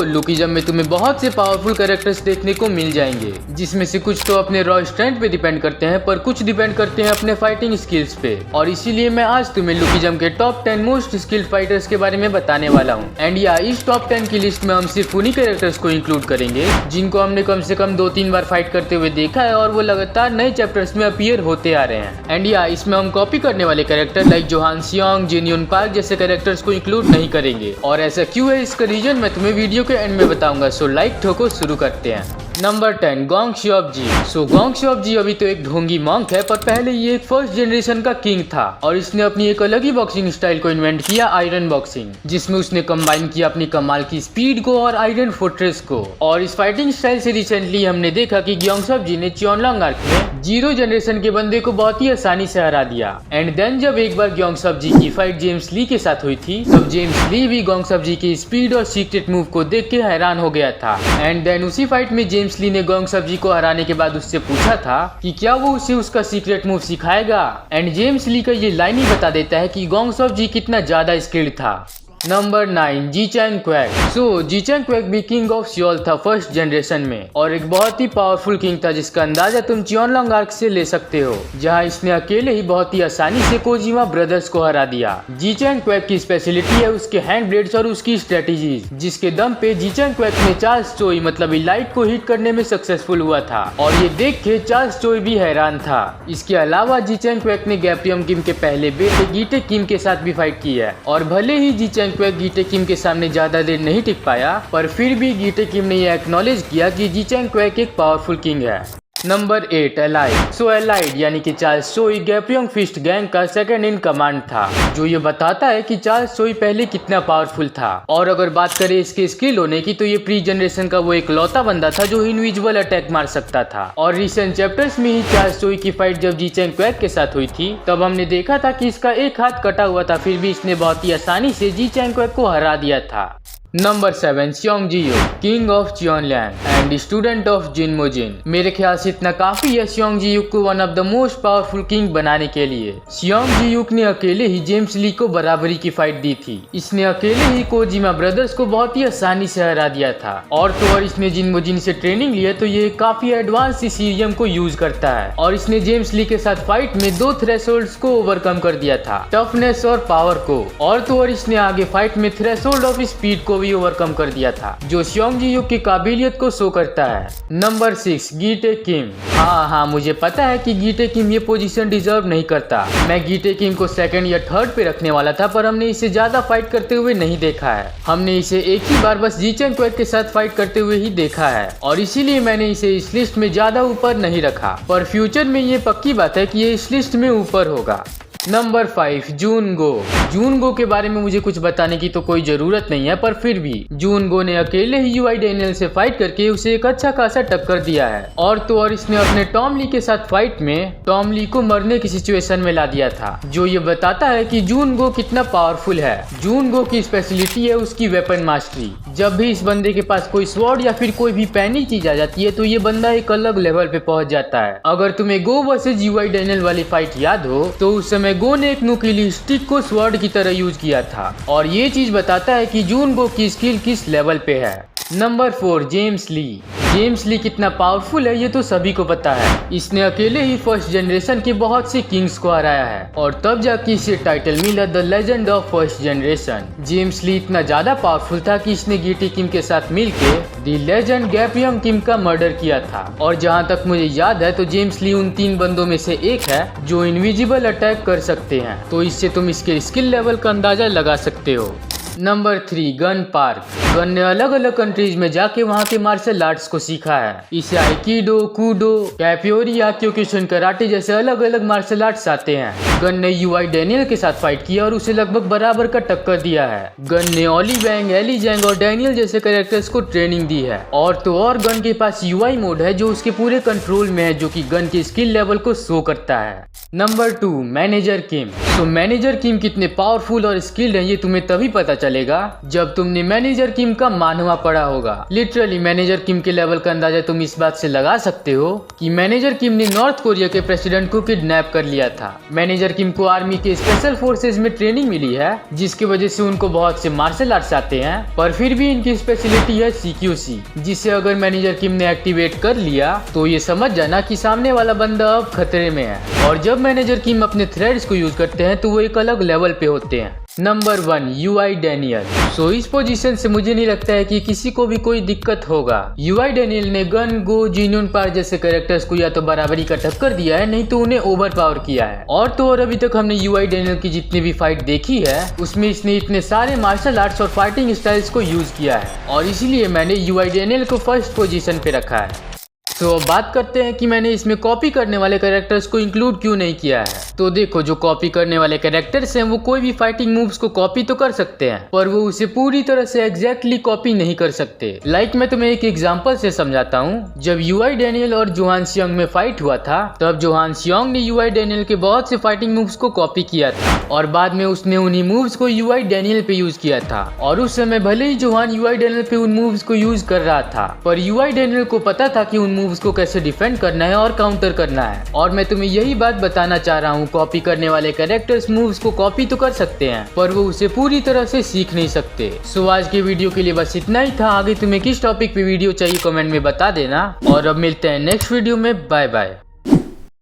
Lookism में तुम्हें बहुत से पावरफुल कैरेक्टर्स देखने को मिल जाएंगे, जिसमें से कुछ तो अपने रॉ स्ट्रेंथ पे डिपेंड करते हैं, पर कुछ डिपेंड करते हैं अपने फाइटिंग स्किल्स पे। और इसीलिए मैं आज तुम्हें लुकिज्म के टॉप 10 मोस्ट स्किल्ड फाइटर्स के बारे में बताने वाला हूँ। एंड या इस टॉप 10 की लिस्ट में हम सिर्फ उन्हीं कैरेक्टर्स को इंक्लूड करेंगे जिनको हमने कम से कम 2-3 बार फाइट करते हुए देखा है और वो लगातार नए चैप्टर्स में अपीयर होते आ रहे हैं। एंड या इसमें हम कॉपी करने वाले कैरेक्टर लाइक जोहान सियोंग, जिन यून पार्क जैसे कैरेक्टर्स को इंक्लूड नहीं करेंगे। और ऐसा क्यों है, इसका रीजन मैं तुम्हें वीडियो के एंड में बताऊंगा। सो लाइक ठोको, शुरू करते हैं। Number 10, Gong Seobji. Gong Seobji अभी तो एक ढोंगी मॉन्क है, पर पहले ये एक फर्स्ट जनरेशन का किंग था और इसने अपनी एक अलग ही बॉक्सिंग स्टाइल को इन्वेंट किया, आयरन बॉक्सिंग, जिसमें उसने कंबाइन किया अपनी कमाल की स्पीड को और आयरन फोर्ट्रेस को। और इस फाइटिंग स्टाइल से रिसेंटली हमने देखा कि ग्योंगसब ने च्योनलॉन्ग आर्क में 0 जनरेशन के बंदे को बहुत ही आसानी से हरा दिया। एंड देन जब एक बार ग्योंगसब की फाइट जेम्स ली के साथ हुई थी, तब जेम्स ली भी ग्योंगसब की स्पीड और सीक्रेट मूव को देख के हैरान हो गया था। एंड देन उसी फाइट में जेम्स ली ने ग्योंगसब को हराने के बाद उससे पूछा था कि क्या वो उसे उसका सीक्रेट मूव सिखाएगा। एंड जेम्स ली का ये लाइन ही बता देता है कि ग्योंगसब कितना ज्यादा स्किल्ड था। Number 9, Jichang Kwak. Jichang Kwak भी किंग ऑफ सियोल था फर्स्ट जनरेशन में और एक बहुत ही पावरफुल किंग था जिसका अंदाजा तुम च्योनलॉन्ग आर्क से ले सकते हो, जहां इसने अकेले ही बहुत ही आसानी से कोजिमा ब्रदर्स को हरा दिया। जीचैंग क्वैक की स्पेशलिटी है उसके हैंड ब्लेड्स और उसकी स्ट्रेटेजीज, जिसके दम पे जीचैंग क्वैक ने चार्ल्स चोई मतलब इलाइट को हिट करने में सक्सेसफुल हुआ था और ये देख के चार्ल्स चोई भी हैरान था। इसके अलावा जीचैंग क्वैक ने गैप्रियम किम के पहले बेटे गीटे किम के साथ भी फाइट की है और भले ही जीचैंग क्वैक गीटे किम के सामने ज्यादा देर नहीं टिक पाया, पर फिर भी गीटे किम ने यह एक्नॉलेज किया कि जीचैंग क्वैक एक पावरफुल किंग है। Number 8, allied. एलाइड यानी कि चार्ल्स चोई गैप्रियम फिस्ट गैंग का सेकंड इन कमांड था, जो ये बताता है कि चार्ल्स चोई पहले कितना पावरफुल था। और अगर बात करें इसके स्किल होने की, तो ये प्री जनरेशन का वो एक लौता बंदा था जो इनविजिबल अटैक मार सकता था। और रिसेंट चैप्टर्स में ही चार्ल्स चोई की फाइट जब जीचैंग क्वैक के साथ हुई थी, तब हमने देखा था कि इसका एक हाथ कटा हुआ था, फिर भी इसने बहुत ही आसानी से जीचैंग क्वैक को हरा दिया था। Number 7, Seong Jio, king of Cheonliang and student of Jinmo Jin. मेरे ख्याल से इतना काफी है सियोंग जियूक को one of the most powerful king बनाने के लिए। सियोंग जियूक ने अकेले ही जेम्स ली को बराबरी की फाइट दी थी। इसने अकेले ही कोजिमा ब्रदर्स को बहुत ही आसानी से हरा दिया था। और तो और इसने जिनमोजिन से ट्रेनिंग लिया, तो ये काफी एडवांस सीरियम को यूज करता है और इसने जेम्स ली के साथ फाइट में 2 थ्रेशोल्ड्स को ओवरकम कर दिया था, टफनेस और पावर को। और तो और इसने आगे फाइट में थ्रेशोल्ड ऑफ स्पीड को भी ओवरकम कर दिया था, जो सियोंग जियूक की काबिलियत को शो करता है। नंबर 6, गीटे किम। हाँ, मुझे पता है कि गीटे किम ये पोजीशन डिजर्व नहीं करता। मैं गीटे किम को सेकंड या थर्ड पे रखने वाला था, पर हमने इसे ज्यादा फाइट करते हुए नहीं देखा है। हमने इसे एक ही बार बस जीचैंग क्वैक के साथ फाइट करते हुए ही देखा है और इसीलिए मैंने इसे इस लिस्ट में ज्यादा ऊपर नहीं रखा, पर फ्यूचर में ये पक्की बात है कि ये इस लिस्ट में ऊपर होगा। नंबर 5, जूनगो। जूनगो के बारे में मुझे कुछ बताने की तो कोई जरूरत नहीं है, पर फिर भी जूनगो ने अकेले ही यूआई डेनियल से फाइट करके उसे एक अच्छा खासा टक्कर दिया है। और तो और इसने अपने टॉम ली के साथ फाइट में टॉम ली को मरने की सिचुएशन में ला दिया था, जो ये बताता है कि जूनगो कितना पावरफुल है। जूनगो की स्पेशलिटी है उसकी वेपन मास्टरी। जब भी इस बंदे के पास कोई स्वॉर्ड या फिर कोई भी पैनी चीज आ जाती है, तो ये बंदा एक अलग लेवल पे पहुंच जाता है। अगर तुम्हें गो वर्सेस यूआई डेनियल वाली फाइट याद हो, तो उस समय गो ने एक नुकीली स्टिक को स्वॉर्ड की तरह यूज किया था और ये चीज बताता है कि जूनगो की स्किल किस लेवल पे है। नंबर 4, जेम्स ली। जेम्स ली कितना पावरफुल है ये तो सभी को पता है। इसने अकेले ही फर्स्ट जनरेशन के बहुत से किंग्स को हराया है और तब जाके इसे टाइटल मिला the legend of first generation. James Lee इतना ज्यादा पावरफुल था कि इसने गीटे किम के साथ मिलके द लेजेंड गैप्रियम किम का मर्डर किया था। और जहां तक मुझे याद है, तो जेम्स ली उन 3 बंदों में से एक है जो इनविजिबल अटैक कर सकते हैं, तो इससे तुम इसके स्किल लेवल का अंदाजा लगा सकते हो। Number 3, gun park. गन ने अलग अलग कंट्रीज में जाके वहाँ के मार्शल आर्ट्स को सीखा है। इसे आइकिडो, कूडो, कैपोरी या क्योकुशिन कराटे जैसे अलग अलग मार्शल आर्ट्स आते हैं। गन ने यूआई डेनियल के साथ फाइट किया और उसे लगभग बराबर का टक्कर दिया है। गन ने ओली वैंग, एली जैंग और डेनियल जैसे कैरेक्टर्स को ट्रेनिंग दी है। और तो और गन के पास यूआई मोड है जो उसके पूरे कंट्रोल में है, जो कि गन के स्किल लेवल को शो करता है। नंबर 2, मैनेजर किम। तो मैनेजर किम कितने पावरफुल और स्किल्ड हैं ये तुम्हें तभी पता चलेगा जब तुमने मैनेजर किम का मानवा पढ़ा होगा। लिटरली मैनेजर किम के लेवल का अंदाजा तुम इस बात से लगा सकते हो कि मैनेजर किम ने नॉर्थ कोरिया के प्रेसिडेंट को किडनैप कर लिया था। मैनेजर किम को आर्मी के स्पेशल फोर्सेज में ट्रेनिंग मिली है, जिसकी वजह से उनको बहुत से मार्शल आर्ट्स आते हैं, पर फिर भी इनकी स्पेशलिटी है CQC, जिसे अगर मैनेजर किम ने एक्टिवेट कर लिया तो ये समझ जाना कि सामने वाला बंदा अब खतरे में है। और जब मैनेजर किम अपने थ्रेड्स को यूज करते हैं तो वो एक अलग लेवल पे होते हैं। Number 1 UI Daniel. सो इस पोजीशन से मुझे नहीं लगता है कि किसी को भी कोई दिक्कत होगा। UI डैनियल ने गन, गो, जिनून पार्क जैसे कैरेक्टर्स को या तो बराबरी का टक्कर दिया है, नहीं तो उन्हें ओवर पावर किया है। और तो और अभी तक हमने UI डैनियल की जितनी भी फाइट देखी है उसमें इसने इतने सारे मार्शल आर्ट्स और फाइटिंग स्टाइल्स को यूज किया है, और इसीलिए मैंने UI डैनियल को फर्स्ट पोजीशन पे रखा है। तो अब बात करते हैं कि मैंने इसमें कॉपी करने वाले कैरेक्टर्स को इंक्लूड क्यों नहीं किया है। तो देखो, जो कॉपी करने वाले कैरेक्टर्स हैं वो कोई भी फाइटिंग मूव्स को कॉपी तो कर सकते हैं, पर वो उसे पूरी तरह से एग्जैक्टली कॉपी नहीं कर सकते। लाइक मैं तुम्हें एक एग्जांपल से समझाता हूँ। जब UI डैनियल और जोहान सियोंग में फाइट हुआ था, तब जोहान सियोंग ने UI डैनियल के बहुत से फाइटिंग मूव्स को कॉपी किया था, और बाद में उसने उन्हीं मूव्स को UI डैनियल पे यूज किया था। और उस समय भले ही जोहान UI डैनियल पे उन मूव्स को यूज कर रहा था, पर UI डैनियल को पता था कि उन उसको कैसे डिफेंड करना है और काउंटर करना है। और मैं तुम्हें यही बात बताना चाह रहा हूँ, कॉपी करने वाले कैरेक्टर्स मूव्स को कॉपी तो कर सकते हैं, पर वो उसे पूरी तरह से सीख नहीं सकते। सो आज के वीडियो के लिए बस इतना ही था। आगे तुम्हें किस टॉपिक पे वीडियो चाहिए कमेंट में बता देना, और अब मिलते हैं नेक्स्ट वीडियो में। Bye bye.